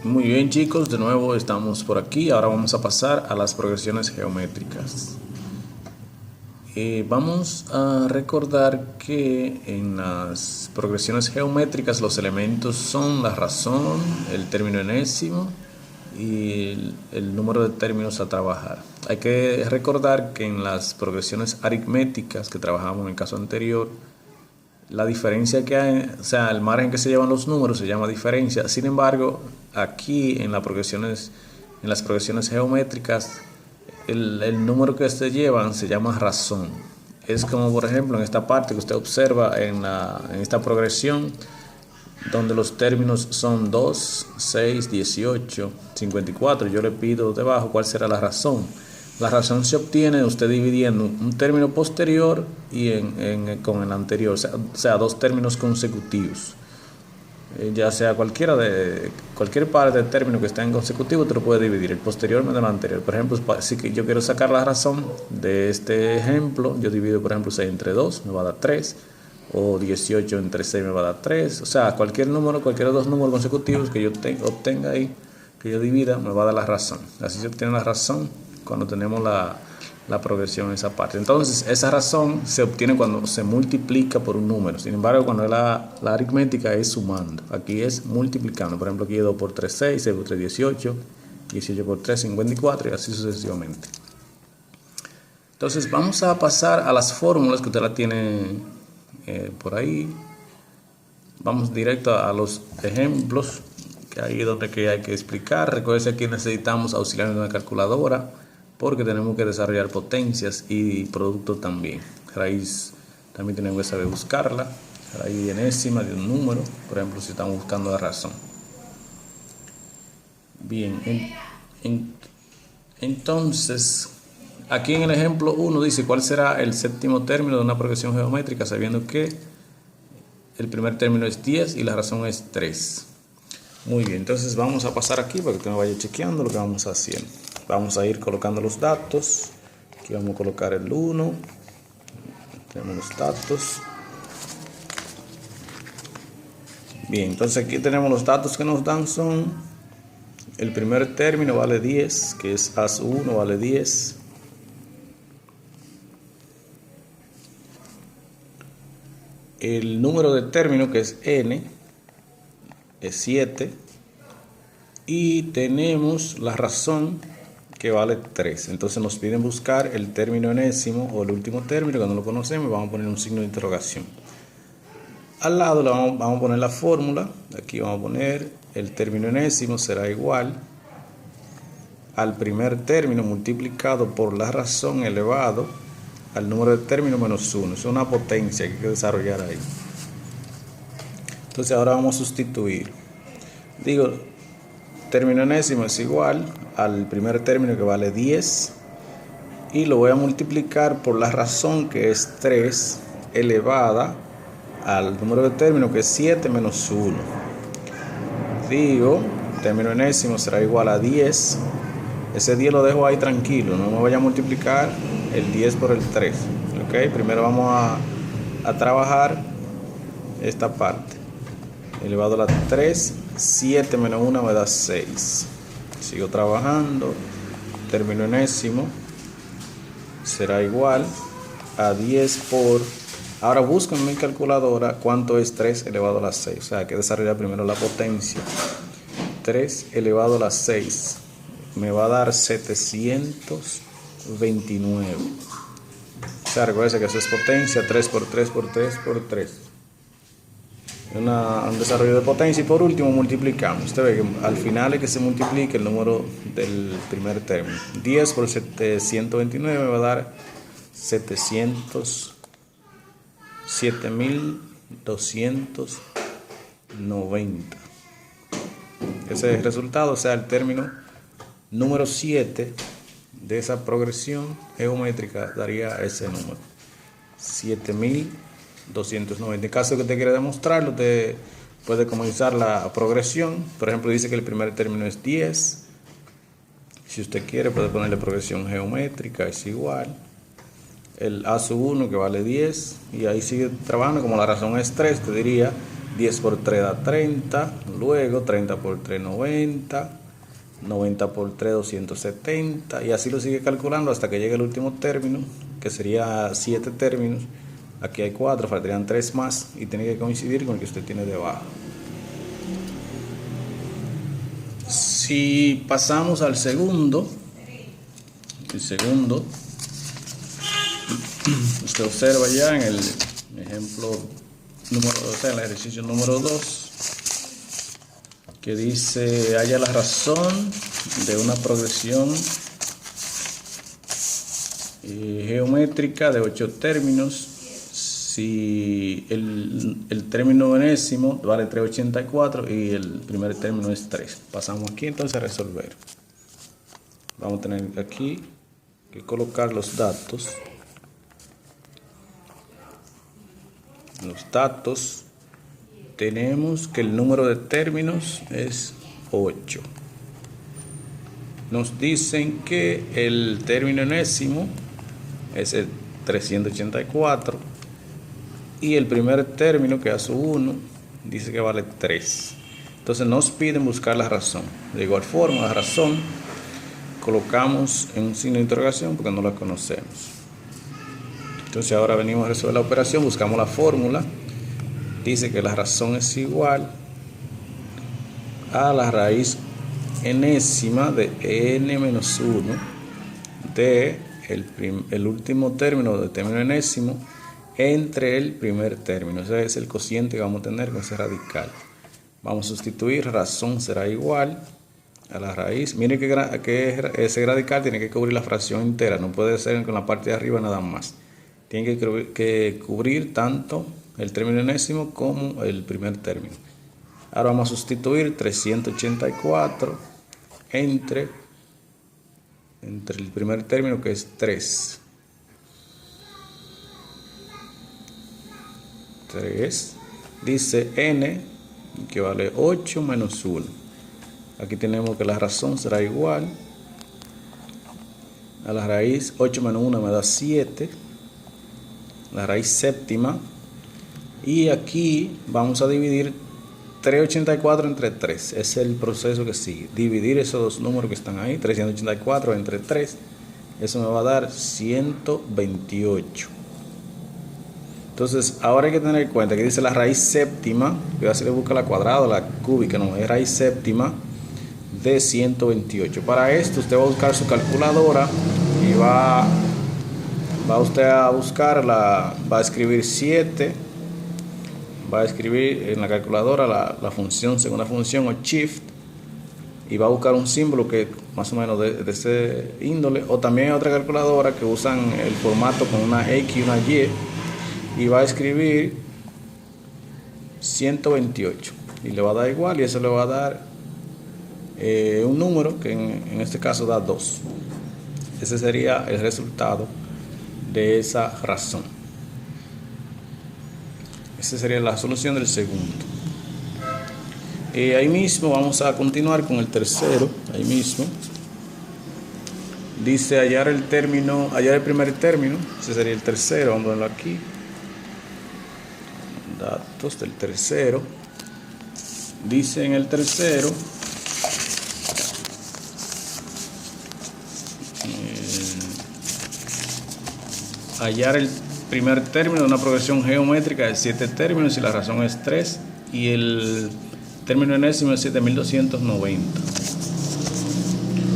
Muy bien, chicos, de nuevo estamos por aquí. Ahora vamos a pasar a las progresiones geométricas. Vamos a recordar que en las progresiones geométricas los elementos son la razón, el término enésimo y el número de términos a trabajar. Hay que recordar que en las progresiones aritméticas que trabajamos en el caso anterior, la diferencia que hay, o sea, el margen que se llevan los números se llama diferencia. Sin embargo, aquí en las progresiones geométricas, el número que se llevan se llama razón. Es como, por ejemplo, en esta parte que usted observa en esta progresión, donde los términos son 2, 6, 18, 54. Yo le pido debajo cuál será la razón. La razón se obtiene usted dividiendo un término posterior y con el anterior, o sea, dos términos consecutivos. Ya sea cualquier par de términos que estén consecutivos, te lo puede dividir, el posterior menos el anterior. Por ejemplo, si yo quiero sacar la razón de este ejemplo, yo divido, por ejemplo, 6 entre 2, me va a dar 3, o 18 entre 6 me va a dar 3. O sea, cualquier dos números consecutivos que yo obtenga ahí, que yo divida, me va a dar la razón. Así se obtiene la razón cuando tenemos la progresión en esa parte. Entonces, esa razón se obtiene cuando se multiplica por un número. Sin embargo, cuando la aritmética es sumando. Aquí es multiplicando. Por ejemplo, aquí 2 por 3, 6, 6 por 3, 18, 18 por 3, 54 y así sucesivamente. Entonces, vamos a pasar a las fórmulas que usted la tiene por ahí. Vamos directo a los ejemplos, que ahí es donde hay que explicar. Recuerden que aquí necesitamos auxiliar de una calculadora, porque tenemos que desarrollar potencias y productos también. Raíz también tenemos que saber buscarla. Raíz enésima de un número, por ejemplo, si estamos buscando la razón. Bien, entonces, aquí en el ejemplo 1 dice cuál será el séptimo término de una progresión geométrica, sabiendo que el primer término es 10 y la razón es 3. Muy bien, entonces vamos a pasar aquí para que usted me vaya chequeando lo que vamos haciendo. Vamos a ir colocando los datos. Aquí vamos a colocar el 1. Tenemos los datos. Bien, entonces aquí tenemos los datos que nos dan son: el primer término vale 10, que es A1 vale 10. El número de término, que es n, es 7. Y tenemos la razón, que vale 3. Entonces nos piden buscar el término enésimo o el último término, que no lo conocemos, vamos a poner un signo de interrogación. Al lado vamos a poner la fórmula. Aquí vamos a poner el término enésimo será igual al primer término multiplicado por la razón elevado al número de término menos 1. Es una potencia que hay que desarrollar ahí. Entonces ahora vamos a sustituir. Digo, término enésimo es igual al primer término, que vale 10, y lo voy a multiplicar por la razón, que es 3, elevada al número de término, que es 7 menos 1. Digo, término enésimo será igual a 10. Ese 10 lo dejo ahí tranquilo, no me voy a multiplicar el 10 por el 3. ¿Ok? Primero vamos a trabajar esta parte. Elevado a la 3, 7 menos 1 me da 6. Sigo trabajando. Término enésimo será igual a 10 por... Ahora busco en mi calculadora cuánto es 3 elevado a la 6. O sea, hay que desarrollar primero la potencia. 3 elevado a la 6 me va a dar 729. O sea, recuerden que eso es potencia. 3 por 3 por 3 por 3. Un desarrollo de potencia. Y por último multiplicamos. Usted ve que al final es que se multiplique el número del primer término. 10 por 729 me va a dar 7.290. Ese es el resultado, o sea, el término número 7 de esa progresión geométrica daría ese número, 7.290. En caso de que usted quiera demostrarlo, usted puede comenzar la progresión. Por ejemplo, dice que el primer término es 10. Si usted quiere, puede ponerle progresión geométrica, es igual. El A1, que vale 10, y ahí sigue trabajando. Como la razón es 3, te diría 10 por 3 da 30, luego 30 por 3 90, 90 por 3 270 y así lo sigue calculando hasta que llegue el último término, que sería 7 términos. Aquí hay 4, faltarían 3 más y tiene que coincidir con el que usted tiene debajo. Si pasamos al segundo, usted observa ya en el ejemplo número, o sea, en el ejercicio número 2, que dice halla la razón de una progresión geométrica de 8 términos si el término enésimo vale 384 y el primer término es 3. Pasamos aquí entonces a resolver. Vamos a tener aquí que colocar los datos. Los datos, tenemos que el número de términos es 8. Nos dicen que el término enésimo es el 384 y el primer término, que es 1, dice que vale 3. Entonces nos piden buscar la razón. De igual forma, la razón colocamos en un signo de interrogación porque no la conocemos. Entonces ahora venimos a resolver la operación, buscamos la fórmula. Dice que la razón es igual a la raíz enésima de n menos 1 de el último término del término enésimo entre el primer término. Ese es el cociente que vamos a tener con ese radical. Vamos a sustituir, razón será igual a la raíz. Miren que ese radical tiene que cubrir la fracción entera, no puede ser con la parte de arriba nada más. Tiene que cubrir tanto el término enésimo como el primer término. Ahora vamos a sustituir 384 entre el primer término, que es 3. 3 dice n, que vale 8 menos 1. Aquí tenemos que la razón será igual a la raíz 8 menos 1 me da 7, la raíz séptima, y aquí vamos a dividir 384 entre 3. Es el proceso que sigue, dividir esos dos números que están ahí, 384 entre 3, eso me va a dar 128. Entonces ahora hay que tener en cuenta que dice la raíz séptima, que se le busca la cuadrada o la cúbica, no, es raíz séptima de 128. Para esto usted va a buscar su calculadora y va usted a buscarla, va a escribir 7, va a escribir en la calculadora la función, segunda función o shift, y va a buscar un símbolo que más o menos de ese índole, o también hay otra calculadora que usan el formato con una X y una Y va a escribir 128 y le va a dar igual, y eso le va a dar un número que en este caso da 2. Ese sería el resultado de esa razón. Esa sería la solución del segundo. Ahí mismo vamos a continuar con el tercero. Ahí mismo dice hallar el primer término. Ese sería el tercero. Vamos a ponerlo aquí. Datos del tercero. Dice en el tercero hallar el primer término de una progresión geométrica de 7 términos y la razón es 3 y el término enésimo es 7290.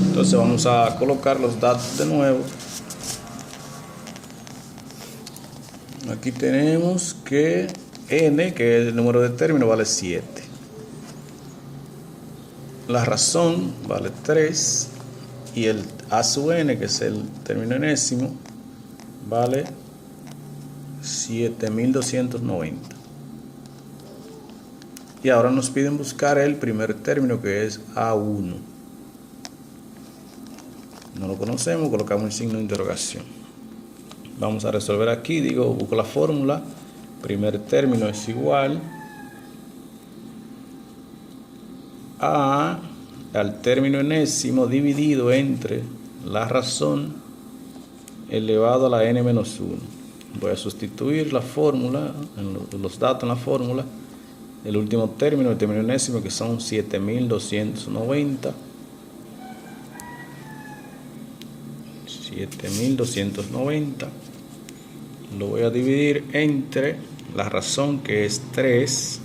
Entonces vamos a colocar los datos de nuevo. Aquí tenemos que n, que es el número de término, vale 7. La razón vale 3 y el a sub n, que es el término enésimo, vale 7290. Y ahora nos piden buscar el primer término, que es A1. No lo conocemos, colocamos el signo de interrogación. Vamos a resolver aquí, busco la fórmula. Primer término es igual al término enésimo dividido entre la razón elevado a la n menos 1. Voy a sustituir la fórmula, los datos en la fórmula. el último término, el término enésimo, que son 7290. 7290 lo voy a dividir entre la razón, que es 3,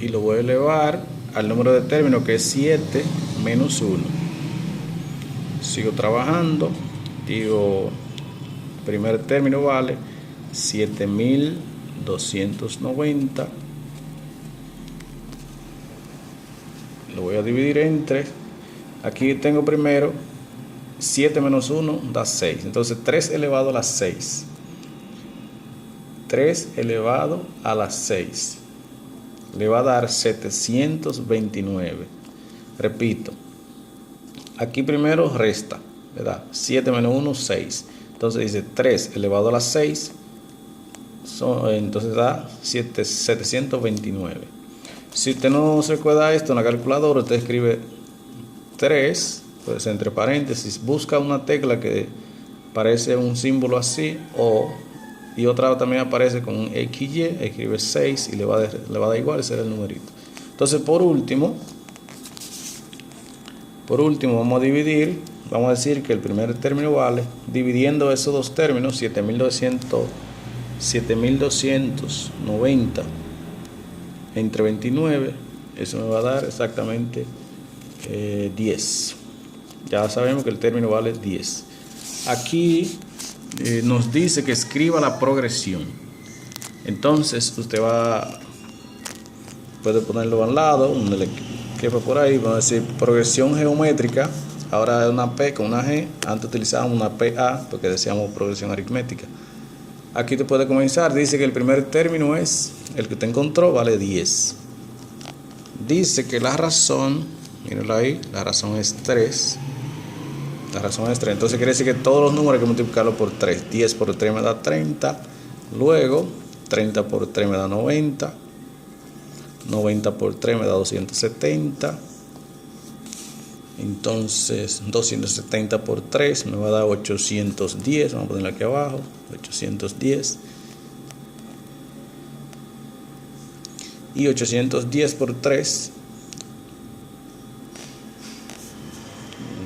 y lo voy a elevar al número de términos, que es 7 menos 1. Sigo trabajando, digo, primer término vale 7290, lo voy a dividir entre, aquí tengo primero 7 menos 1 da 6, entonces 3 elevado a las 6, 3 elevado a las 6 le va a dar 729. Repito, aquí primero resta, ¿verdad? 7 menos 1, 6. Entonces dice 3 elevado a las 6, entonces da 729. Si usted no se recuerda esto en la calculadora, usted escribe 3, pues entre paréntesis, busca una tecla que parece un símbolo así, y otra también aparece con un XY, escribe 6 y le va a dar igual, ese era el numerito. Entonces por último vamos a dividir, vamos a decir que el primer término vale, dividiendo esos dos términos, 7290 entre 29, eso me va a dar exactamente 10. Ya sabemos que el término vale 10. Aquí nos dice que escriba la progresión. Entonces usted puede ponerlo al lado, donde le quepa por ahí. Vamos a decir progresión geométrica. Ahora es una P con una G. Antes utilizábamos una PA porque decíamos progresión aritmética. Aquí te puede comenzar. Dice que el primer término es el que te encontró, vale 10. Dice que la razón, mírenlo ahí, la razón es 3. La razón es 3. Entonces quiere decir que todos los números hay que multiplicarlos por 3. 10 por 3 me da 30. Luego 30 por 3 me da 90. 90 por 3 me da 270. Entonces 270 por 3 me va a dar 810. Vamos a ponerlo aquí abajo. 810. Y 810 por 3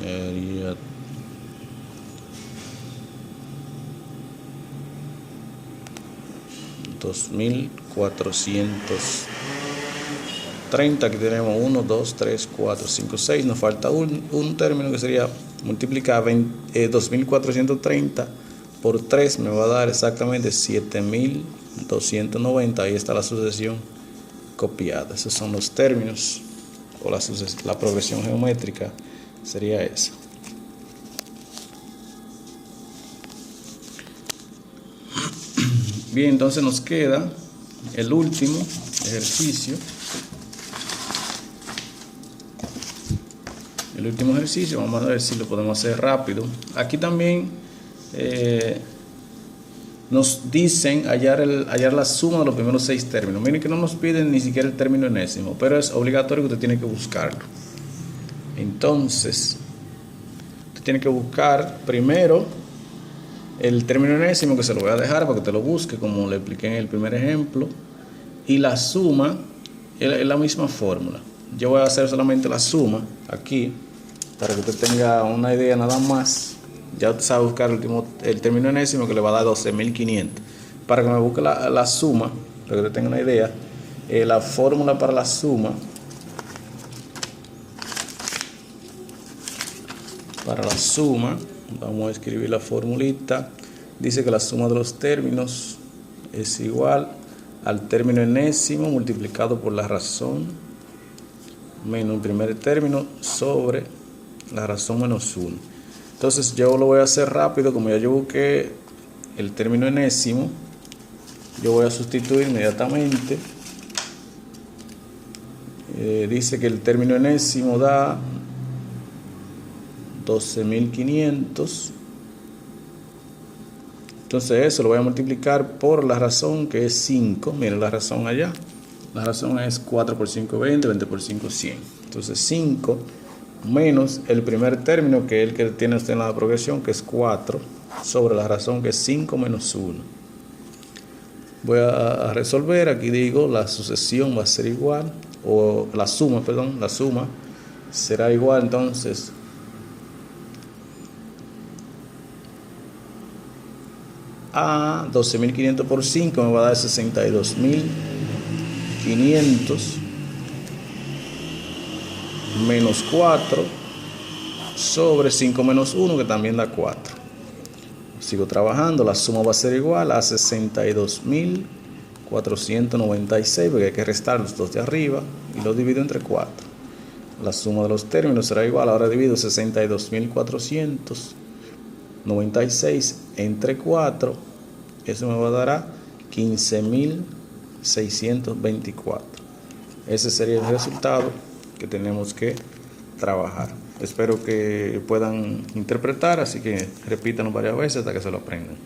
sería 2430. Aquí tenemos 1, 2, 3, 4, 5, 6. Nos falta un término, que sería multiplicar 2430 por 3. Me va a dar exactamente 7290. Ahí está la sucesión copiada. Esos son los términos, o la progresión geométrica sería esa. Bien, entonces nos queda el último ejercicio. El último ejercicio, vamos a ver si lo podemos hacer rápido. Aquí también nos dicen hallar la suma de los primeros 6 términos. Miren que no nos piden ni siquiera el término enésimo, pero es obligatorio que usted tiene que buscarlo. Entonces, usted tiene que buscar primero el término enésimo, que se lo voy a dejar para que te lo busque, como le expliqué en el primer ejemplo. Y la suma es la misma fórmula. Yo voy a hacer solamente la suma aquí, para que usted tenga una idea nada más. Ya usted sabe buscar el término enésimo, que le va a dar 12.500. Para que me busque la suma, para que usted tenga una idea, la fórmula para la suma. Para la suma, vamos a escribir la formulita. Dice que la suma de los términos es igual al término enésimo multiplicado por la razón menos el primer término sobre la razón menos 1. Entonces yo lo voy a hacer rápido. Como ya yo busqué el término enésimo, yo voy a sustituir inmediatamente. Dice que el término enésimo da 12.500. Entonces eso lo voy a multiplicar por la razón, que es 5. Miren la razón allá. La razón es 4 por 5, 20, 20 por 5, 100. Entonces 5 menos el primer término, que es el que tiene usted en la progresión, que es 4, sobre la razón, que es 5 menos 1. Voy a resolver. Aquí digo la sucesión va a ser igual, o la suma, perdón, la suma será igual entonces a 12.500 por 5 me va a dar 62.500 menos 4 sobre 5 menos 1 que también da 4. Sigo trabajando, la suma va a ser igual a 62.496 porque hay que restar los dos de arriba y lo divido entre 4. La suma de los términos será igual, ahora divido 62.496 entre 4, eso me va a dar 15.624. Ese sería el resultado que tenemos que trabajar. Espero que puedan interpretar, así que repítanlo varias veces hasta que se lo aprendan.